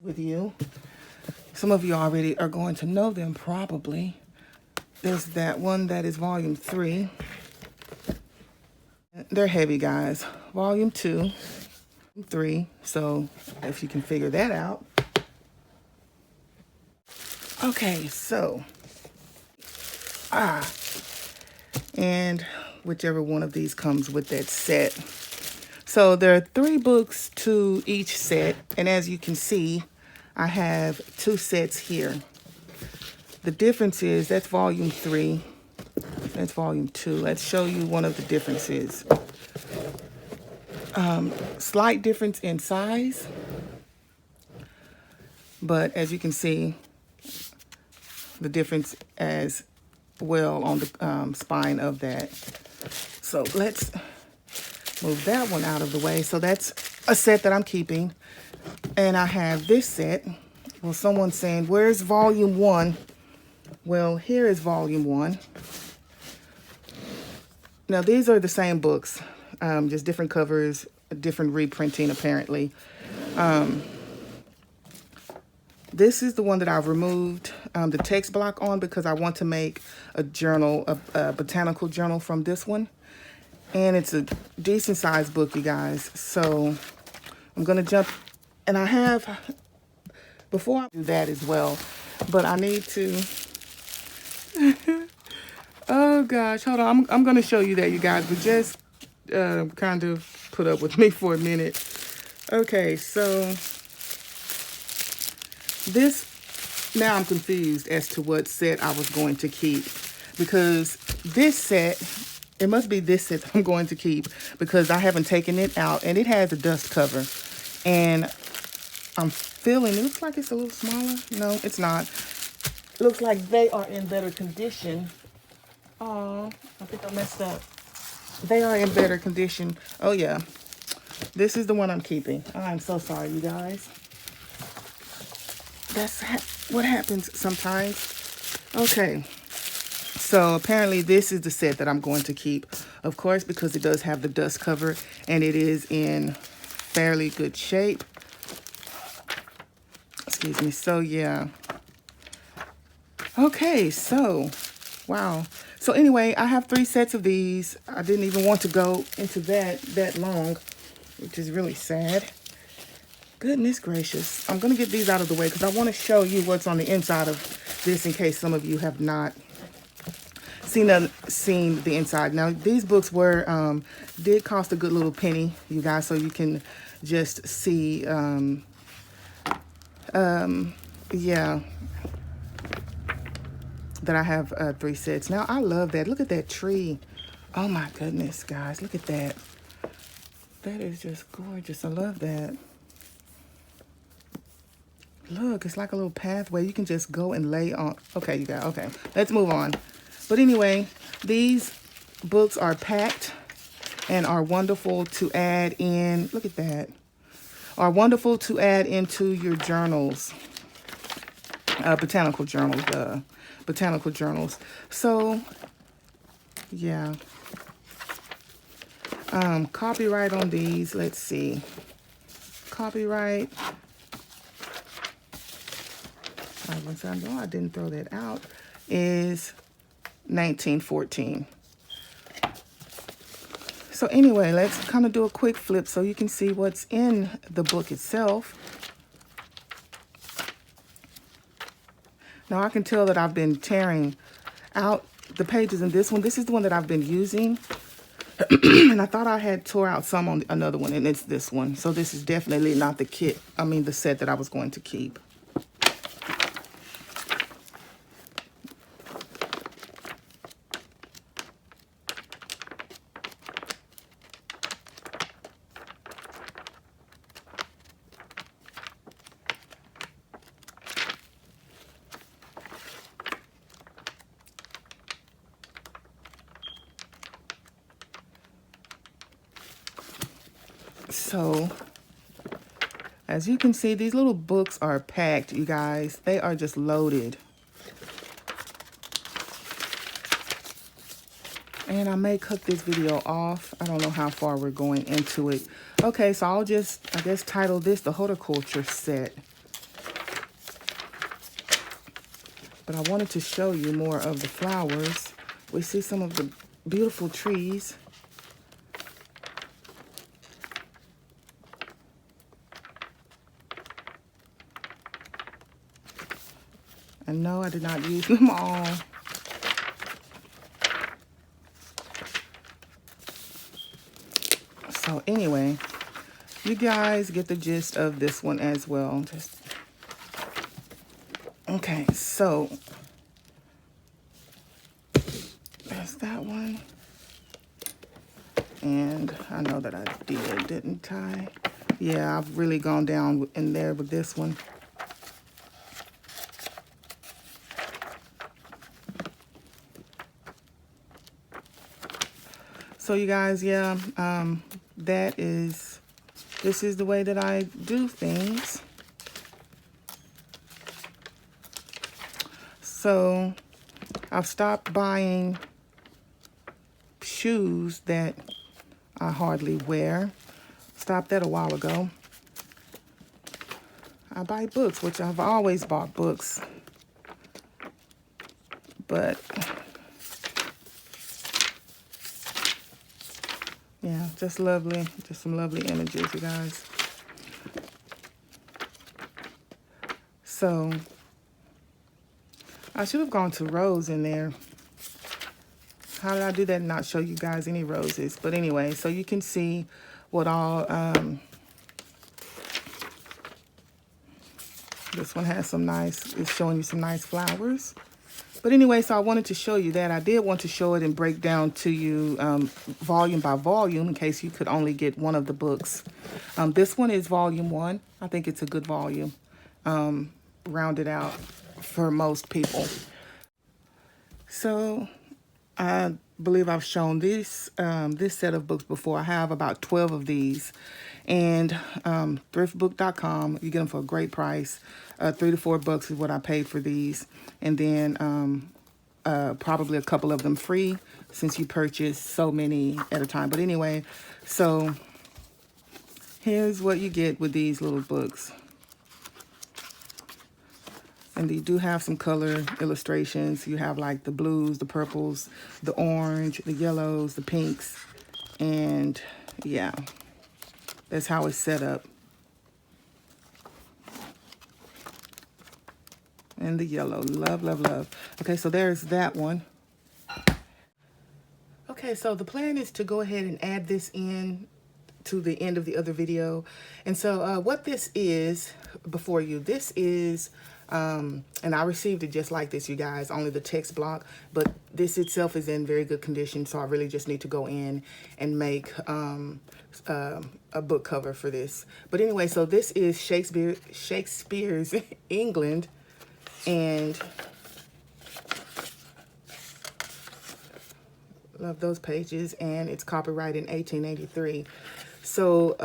with you. Some of you already are going to know them probably. There's that one that is volume 3. They're heavy, guys. Volume 2, 3. So if you can figure that out. Okay, so and whichever one of these comes with that set. So there are 3 books to each set, and as you can see, I have 2 sets here. The difference is that's volume 3, that's volume 2. Let's show you one of the differences. Slight difference in size, but as you can see, the difference as well on the spine of that. So let's move that one out of the way. So that's a set that I'm keeping. And I have this set. Well, someone's saying, where's volume 1? Well, here is volume 1. Now, these are the same books, just different covers, different reprinting, apparently. This is the one that I've removed the text block on because I want to make a journal, a botanical journal from this one. And it's a decent sized book, you guys. So I'm going to jump, and I have, before I do that as well, but I need to, oh gosh, hold on. I'm going to show you that, you guys, but just kind of put up with me for a minute. Okay, so this, now I'm confused as to what set I was going to keep, because this set, it must be this set I'm going to keep because I haven't taken it out, and it has a dust cover, and I'm feeling, it looks like it's a little smaller. No, it's not. It looks like they are in better condition. Oh, I think I messed up. They are in better condition. Oh yeah, this is the one I'm keeping. I'm so sorry, you guys. That's what happens sometimes. Okay, so apparently this is the set that I'm going to keep, of course, because it does have the dust cover and it is in fairly good shape. Excuse me. So yeah. Okay, so wow. So anyway, I have 3 sets of these. I didn't even want to go into that long, which is really sad. Goodness gracious. I'm going to get these out of the way because I want to show you what's on the inside of this in case some of you have not seen the inside. Now, these books were, did cost a good little penny, you guys, so you can just see, yeah, that I have 3 sets. Now, I love that. Look at that tree. Oh my goodness, guys. Look at that. That is just gorgeous. I love that. Look, it's like a little pathway. You can just go and lay on. Okay, you guys. Okay, let's move on. But anyway, these books are packed and are wonderful to add in. Look at that. Are wonderful to add into your journals. Botanical journals. Botanical journals. So, yeah. Copyright on these. Let's see. Copyright. I know I didn't throw that out. Is 1914. So anyway, let's kind of do a quick flip so you can see what's in the book itself. Now I can tell that I've been tearing out the pages in this one. This is the one that I've been using. And I thought I had tore out some on another one, and it's this one. So this is definitely not the the set that I was going to keep. So, as you can see, these little books are packed, you guys. They are just loaded. And I may cut this video off. I don't know how far we're going into it. Okay, so I'll just, I guess, title this the Horticulture set. But I wanted to show you more of the flowers. We see some of the beautiful trees. And no, I did not use them all. So anyway, you guys get the gist of this one as well. Okay, so there's that one. And I know that I didn't I? Yeah, I've really gone down in there with this one. So you guys, yeah, this is the way that I do things. So I've stopped buying shoes that I hardly wear. Stopped that a while ago. I buy books, which I've always bought books. But yeah, just lovely. Just some lovely images, you guys. So I should have gone to rose in there. How did I do that and not show you guys any roses? But anyway, so you can see what all, this one has some nice, it's showing you some nice flowers. But anyway, so I wanted to show you that. I did want to show it and break down to you volume by volume in case you could only get one of the books. This one is volume 1. I think it's a good volume, rounded out for most people. So I believe I've shown this set of books before. I have about 12 of these. And thriftbook.com, you get them for a great price. $3 to $4 is what I paid for these. And then probably a couple of them free since you purchase so many at a time. But anyway, so here's what you get with these little books. And they do have some color illustrations. You have like the blues, the purples, the orange, the yellows, the pinks. And yeah, that's how it's set up. And the yellow, love, love, love. Okay, so there's that one. Okay, so the plan is to go ahead and add this in to the end of the other video. And so what this is before you, this is, and I received it just like this, you guys, only the text block, but this itself is in very good condition. So I really just need to go in and make a book cover for this. But anyway, so this is Shakespeare's England. And love those pages, and it's copyrighted in 1883. So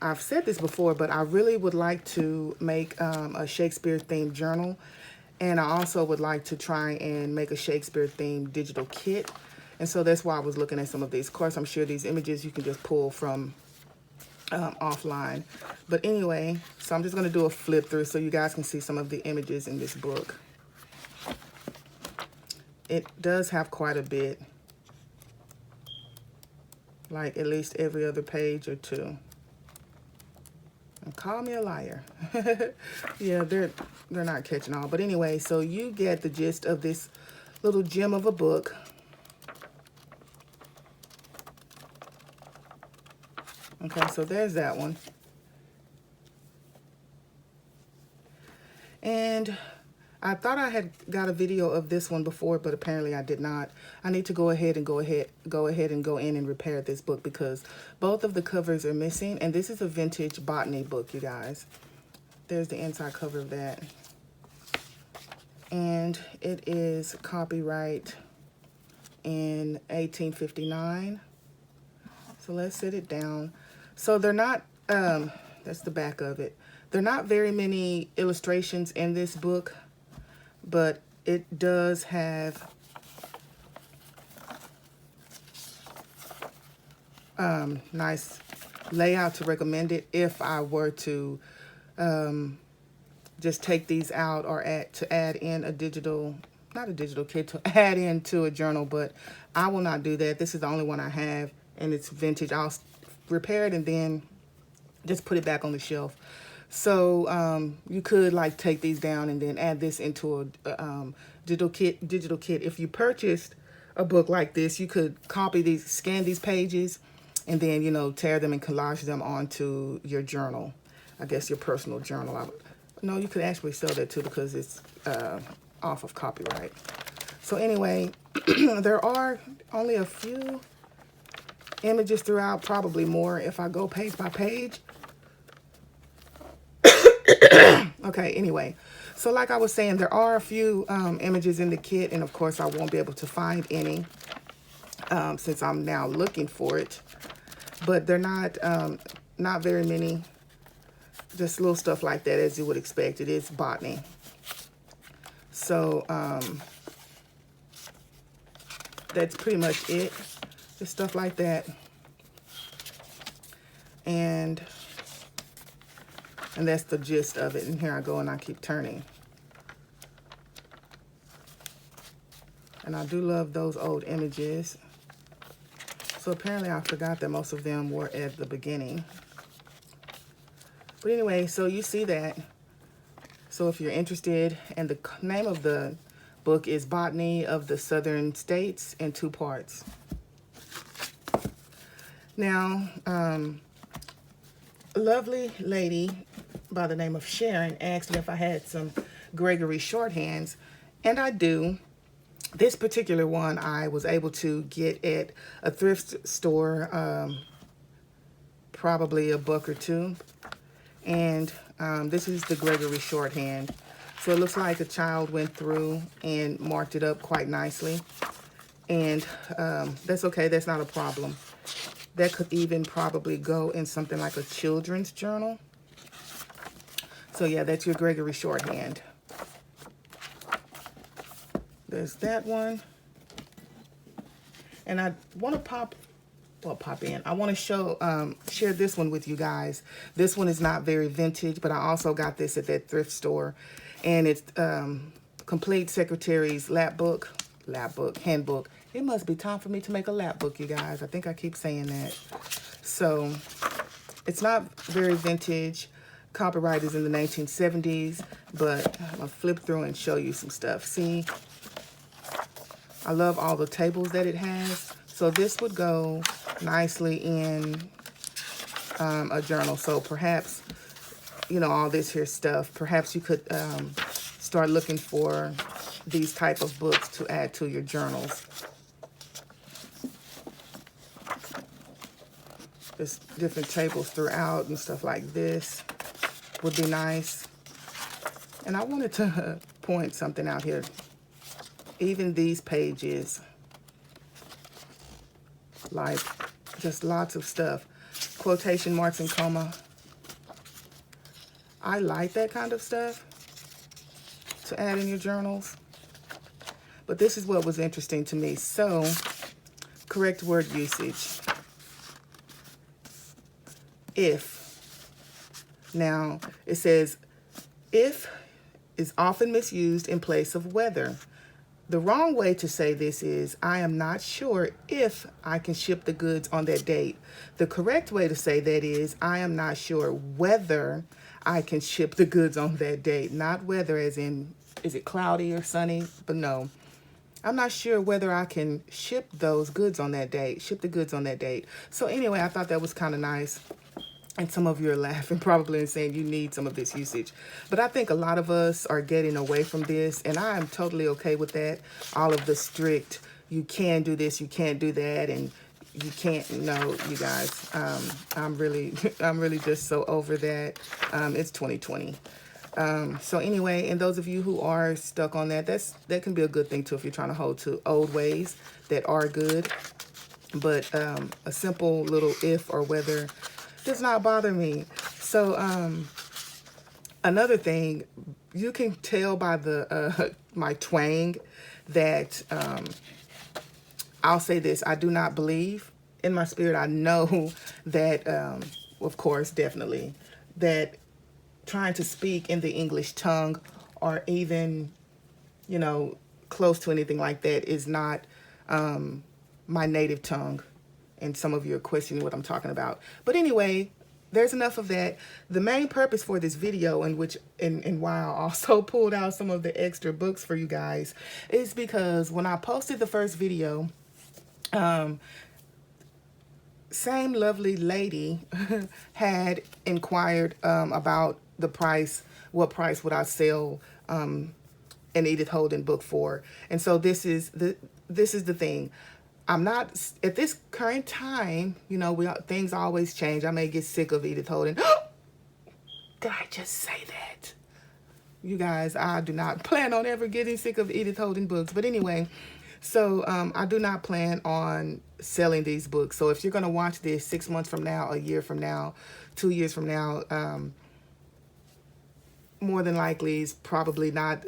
I've said this before, but I really would like to make a Shakespeare themed journal, and I also would like to try and make a Shakespeare themed digital kit. And so that's why I was looking at some of these. Of course, I'm sure these images you can just pull from offline. But anyway, so I'm just going to do a flip through so you guys can see some of the images in this book. It does have quite a bit, like at least every other page or two. And call me a liar. Yeah, they're not catching all. But anyway, so you get the gist of this little gem of a book. Okay, so there's that one. And I thought I had got a video of this one before, but apparently I did not. I need to go ahead and go in and repair this book because both of the covers are missing. And this is a vintage botany book, you guys. There's the inside cover of that. And it is copyright in 1859. So let's set it down. So they're not, that's the back of it. There are not very many illustrations in this book, but it does have nice layout to recommend it if I were to just take these out or add in a digital, not a digital kit, to add into a journal, but I will not do that. This is the only one I have, and it's vintage. I'll repair it and then just put it back on the shelf. So you could like take these down and then add this into a digital kit. If you purchased a book like this, you could copy these, scan these pages, and then, you know, tear them and collage them onto your journal. I guess your personal journal. No, you could actually sell that too because it's off of copyright. So anyway, there are only a few images throughout, probably more if I go page by page. Okay, anyway, so like I was saying, there are a few images in the kit, and of course I won't be able to find any since I'm now looking for it, but they're not very many, just little stuff like that as you would expect. It is botany. So that's pretty much it, just stuff like that. And that's the gist of it. And here I go and I keep turning. And I do love those old images. So apparently I forgot that most of them were at the beginning. But anyway, so you see that. So if you're interested, and the name of the book is Botany of the Southern States in 2 parts. Now, a lovely lady by the name of Sharon asked me if I had some Gregory shorthands, and I do. This particular one I was able to get at a thrift store, probably $1 or $2. And this is the Gregory shorthand. So it looks like a child went through and marked it up quite nicely. And that's okay, that's not a problem. That could even probably go in something like a children's journal. So yeah, that's your Gregory shorthand. There's that one. And I want to pop in. I want to share this one with you guys. This one is not very vintage, but I also got this at that thrift store. And it's Complete Secretary's handbook. It must be time for me to make a lap book, you guys. I think I keep saying that. So it's not very vintage. Copyright is in the 1970s, but I'm gonna flip through and show you some stuff. See, I love all the tables that it has. So this would go nicely in a journal. So perhaps, you know, all this here stuff, perhaps you could start looking for these type of books to add to your journals. There's different tables throughout and stuff like this would be nice. And I wanted to point something out here. Even these pages, like just lots of stuff. Quotation marks and comma. I like that kind of stuff to add in your journals. But this is what was interesting to me. So, correct word usage. If. Now, it says, if is often misused in place of whether. The wrong way to say this is, I am not sure if I can ship the goods on that date. The correct way to say that is, I am not sure whether I can ship the goods on that date. Not whether as in, is it cloudy or sunny? But no, I'm not sure whether I can ship those goods on that date, ship the goods on that date. So anyway, I thought that was kind of nice. And some of you are laughing probably and saying you need some of this usage. But I think a lot of us are getting away from this, and I am totally okay with that. All of the strict, you can do this, you can't do that, and you can't, no, you guys. I'm really just so over that. It's 2020. So anyway, and those of you who are stuck on that, that can be a good thing too if you're trying to hold to old ways that are good. But a simple little if or whether does not bother me. So another thing, you can tell by the my twang that I'll say this: I do not believe in my spirit. I know that, of course, definitely that trying to speak in the English tongue or even, you know, close to anything like that is not my native tongue. And some of you are questioning what I'm talking about. But anyway, there's enough of that. The main purpose for this video, and why I also pulled out some of the extra books for you guys, is because when I posted the first video, same lovely lady had inquired about the price. What price would I sell an Edith Holden book for? And so this is the thing. I'm not at this current time. You know, things always change. I may get sick of Edith Holden. Did I just say that? You guys, I do not plan on ever getting sick of Edith Holden books. But anyway, so I do not plan on selling these books. So if you're going to watch this 6 months from now, a year from now, 2 years from now, more than likely is probably not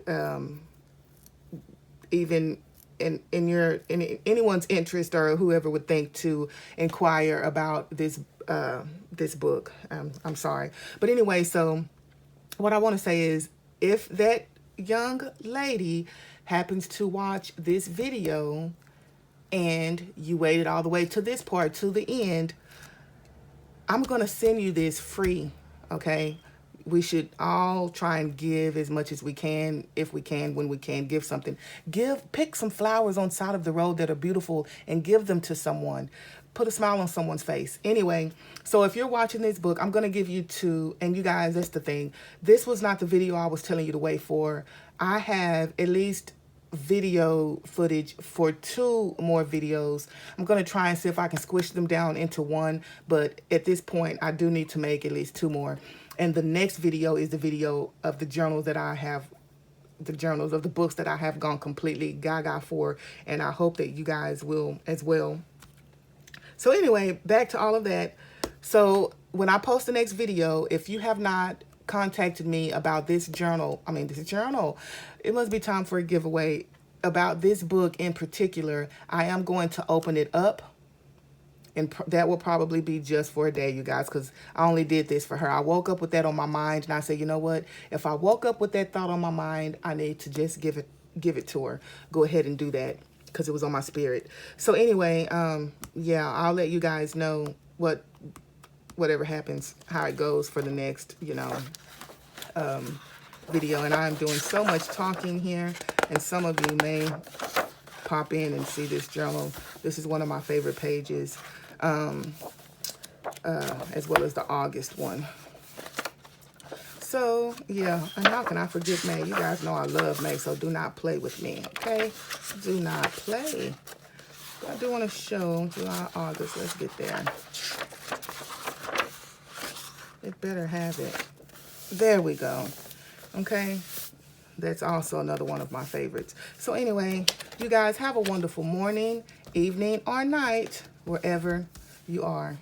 even in anyone's interest, or whoever would think to inquire about this this book. I'm sorry. But anyway, so what I want to say is, if that young lady happens to watch this video and you waited all the way to this part, to the end, I'm going to send you this free, okay? We should all try and give as much as we can, if we can, when we can, give something. Pick some flowers on side of the road that are beautiful and give them to someone. Put a smile on someone's face. Anyway, so if you're watching this book, I'm going to give you two, and you guys, that's the thing. This was not the video I was telling you to wait for. I have at least video footage for 2 more videos. I'm going to try and see if I can squish them down into one, but at this point, I do need to make at least 2 more. And the next video is the video of the journals that I have, the journals of the books that I have gone completely gaga for, and I hope that you guys will as well. So anyway, back to all of that. So when I post the next video, if you have not contacted me about this journal, it must be time for a giveaway about this book in particular. I am going to open it up. And that will probably be just for a day, you guys, because I only did this for her. I woke up with that on my mind, and I said, you know what? If I woke up with that thought on my mind, I need to just give it to her. Go ahead and do that, because it was on my spirit. So anyway, yeah, I'll let you guys know whatever happens, how it goes for the next, video. And I'm doing so much talking here, and some of you may pop in and see this journal. This is one of my favorite pages. As well as the August one. So yeah, and how can I forget May? You guys know I love May, so do not play with me, okay? Do not play. I do want to show July, August. Let's get there. It better have it. There we go. Okay, that's also another one of my favorites. So anyway, you guys have a wonderful morning, evening, or night, wherever you are.